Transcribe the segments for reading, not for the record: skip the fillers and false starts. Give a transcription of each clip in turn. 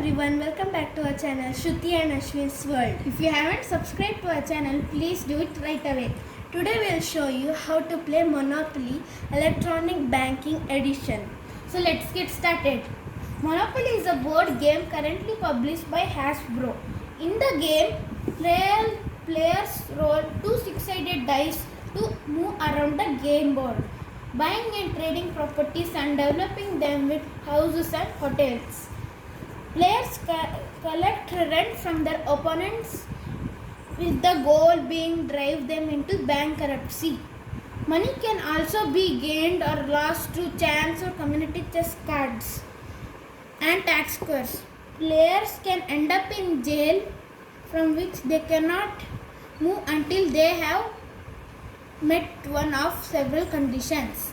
everyone, welcome back to our channel Shruti and Ashwin's World. If you haven't subscribed to our channel, please do it right away. Today we will show you how to play Monopoly Electronic Banking Edition. So let's get started. Monopoly is a board game currently published by Hasbro. In the game, players roll two six-sided dice to move around the game board, buying and trading properties and developing them with houses and hotels. Players collect rent from their opponents with the goal being drive them into bankruptcy. Money can also be gained or lost through chance or community chess cards and tax scores. Players can end up in jail from which they cannot move until they have met one of several conditions.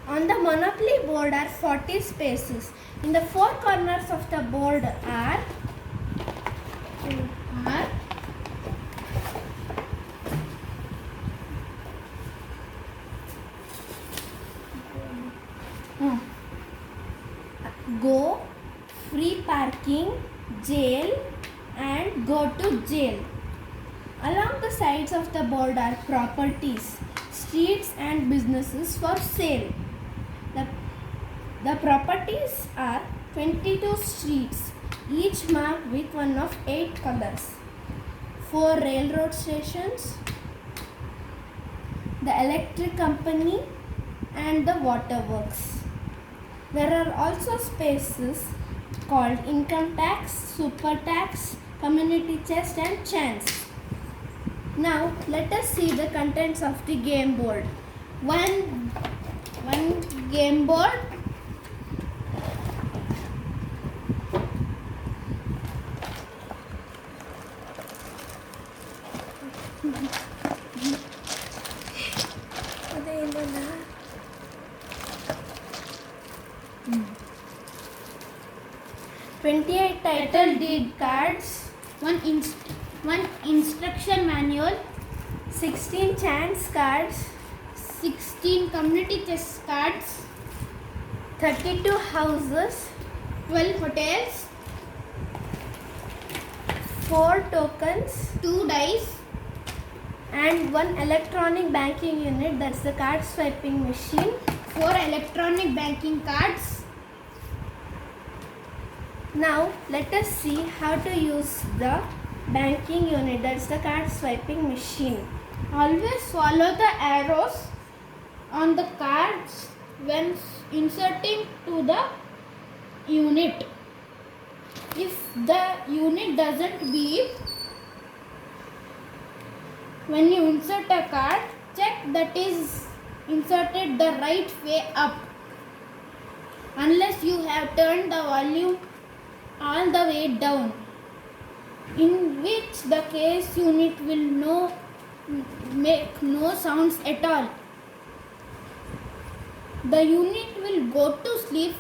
On the Monopoly board are 40 spaces. In the four corners of the board are go, free parking, jail and go to jail. Along the sides of the board are properties, streets and businesses for sale. The properties are 22 streets, each marked with one of 8 colors, 4 railroad stations, the electric company and the water works. There are also spaces called income tax, super tax, community chest and chance. Now let us see the contents of the game board. One game board, "28 title deed cards, one instruction manual, 16 chance cards, 16 community chess cards, 32 houses, 12 hotels, 4 tokens, 2 dice and 1 electronic banking unit, that's the card swiping machine, 4 electronic banking cards." Now let us see how to use the banking unit, that's the card swiping machine. Always follow the arrows on the cards when inserting to the unit. If the unit doesn't beep when you insert a card, check that is inserted the right way up, unless you have turned the volume all the way down, in which the case unit will make no sounds at all. The unit will go to sleep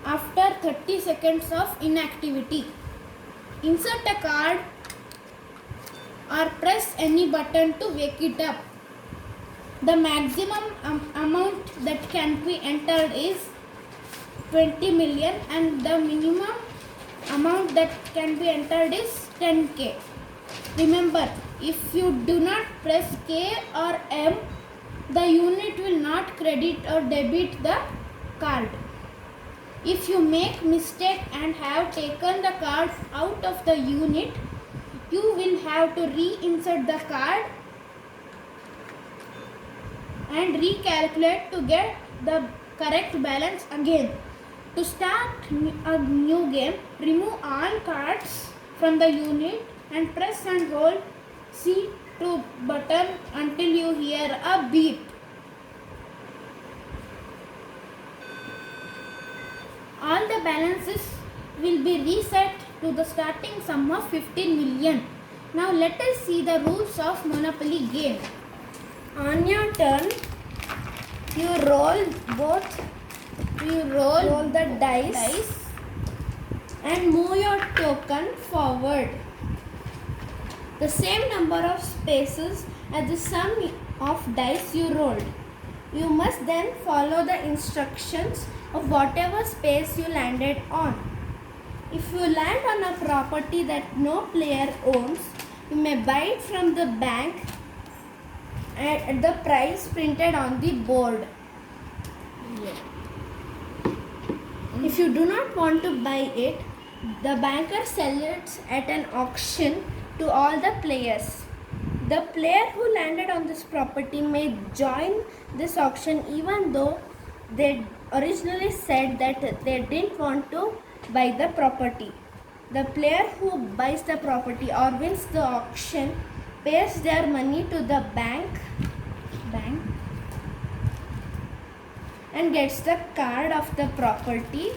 after 30 seconds of inactivity. Insert a card or press any button to wake it up. The maximum amount that can be entered is 20 million and the minimum amount that can be entered is 10k. Remember, if you do not press K or M, the unit will not credit or debit the card. If you make mistake and have taken the card out of the unit, you will have to reinsert the card and recalculate to get the correct balance again. To start a new game, remove all cards from the unit and press and hold C2 button until you hear a beep. All the balances will be reset to the starting sum of 15 million. Now let us see the rules of Monopoly game. On your turn, you roll the dice and move your token forward the same number of spaces as the sum of dice you rolled. You must then follow the instructions of whatever space you landed on. If you land on a property that no player owns, you may buy it from the bank at the price printed on the board. If you do not want to buy it, the banker sells it at an auction to all the players. The player who landed on this property may join this auction even though they originally said that they didn't want to buy the property. The player who buys the property or wins the auction pays their money to the bank and gets the card of the property,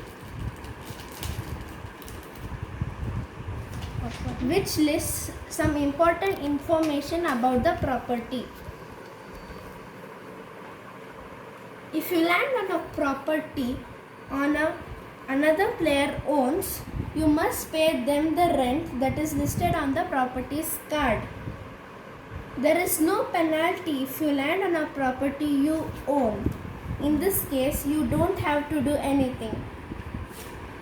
which lists some important information about the property. If you land on a property another player owns, you must pay them the rent that is listed on the property's card. There is no penalty if you land on a property you own. In this case, you don't have to do anything.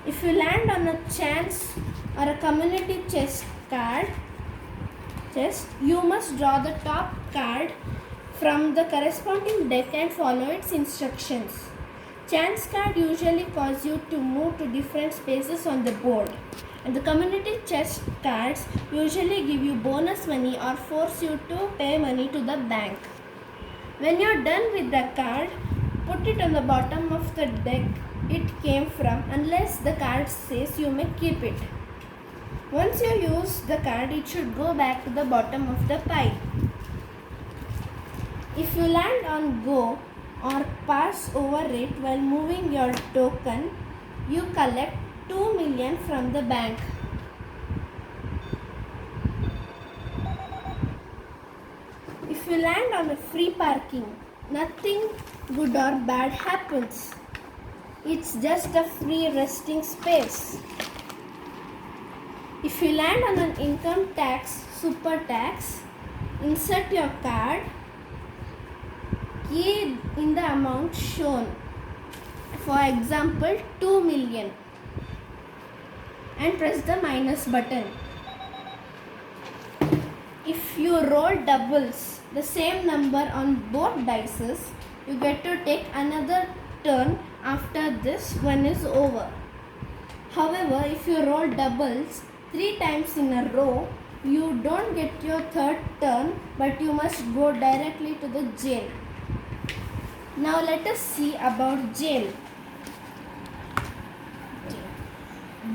If you land on a chance or a community chest, you must draw the top card from the corresponding deck and follow its instructions. Chance card usually cause you to move to different spaces on the board, and the community chest cards usually give you bonus money or force you to pay money to the bank. When you're done with the card, put it on the bottom of the deck it came from, unless the card says you may keep it. Once you use the card, it should go back to the bottom of the pile. If you land on go or pass over it while moving your token, you collect 2 million from the bank. If you land on a free parking, nothing good or bad happens. It's just a free resting space. If you land on an income tax super tax, insert your card, key in the amount shown, for example 2 million, and press the minus button. If you roll doubles, the same number on both dices, you get to take another turn after this one is over. However, if you roll doubles 3 times in a row, you don't get your third turn, but you must go directly to the jail. Now let us see about jail.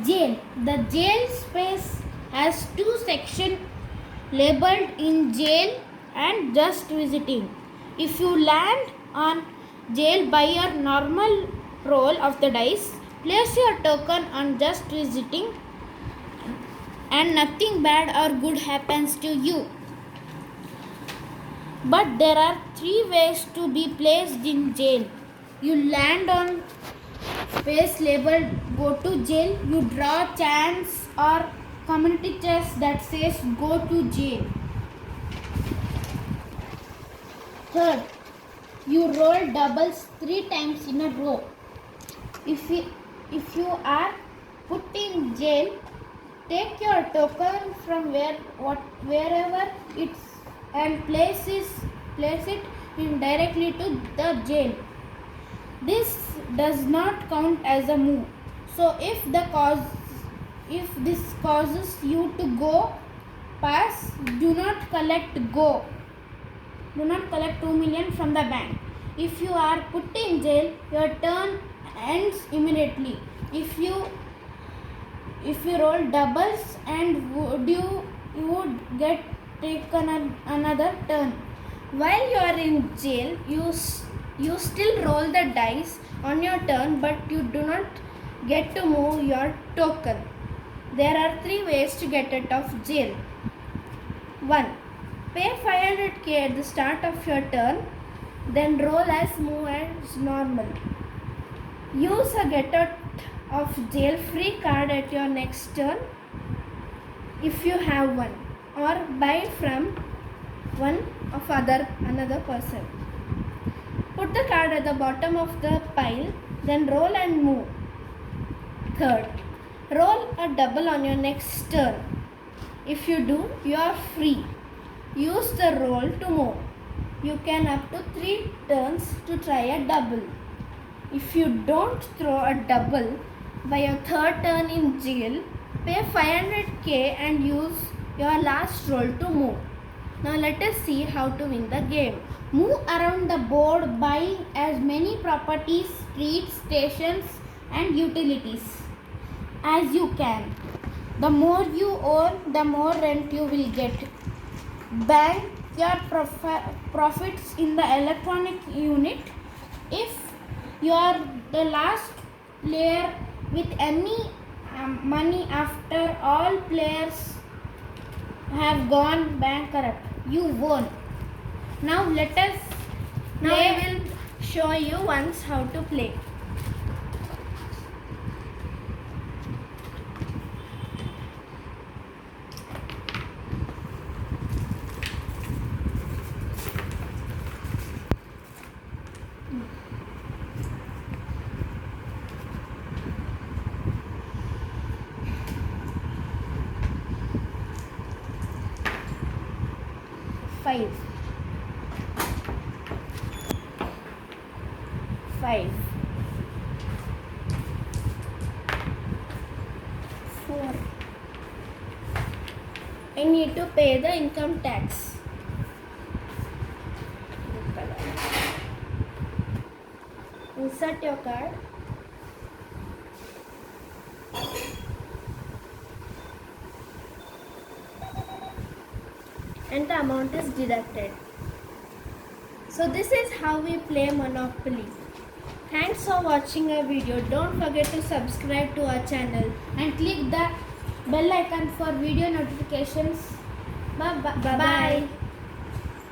Jail. The jail space has 2 sections labeled in jail and just visiting. If you land on jail by your normal roll of the dice, place your token on just visiting and nothing bad or good happens to you. But there are 3 ways to be placed in jail. You land on space labeled go to jail. You draw chance or community chest that says go to jail. Third, you roll doubles 3 times in a row. If you are put in jail, take your token from wherever it's and place it in directly to the jail. This does not count as a move. So if this causes you to go pass, do not collect 2 million from the bank. If you are put in jail, your turn ends immediately. If you roll doubles and you would get taken another turn. While you are in jail, you still roll the dice on your turn, but you do not get to move your token. There are 3 ways to get out of jail. 1. Pay 500k at the start of your turn, then roll as move as normal. Use a get out of jail free card at your next turn if you have one, or buy from one of another person. Put the card at the bottom of the pile, then roll and move. Third, Roll a double on your next turn. If you do, you are free. Use the roll to move. You can up to 3 turns to try a double. If you don't throw a double by your third turn in jail, pay 500k and use your last roll to move. Now let us see how to win the game. Move around the board buying as many properties, streets, stations and utilities as you can. The more you own, the more rent you will get. Bank your profits in the electronic unit. If you are the last player with any money after all players have gone bankrupt, you won. Now let us Now I will show you once how to play. Five. 4. I need to pay the income tax. Insert your card. And the amount is deducted. So this is how we play Monopoly. Thanks for watching our video. Don't forget to subscribe to our channel and click the bell icon for video notifications. Bye bye. Bye bye.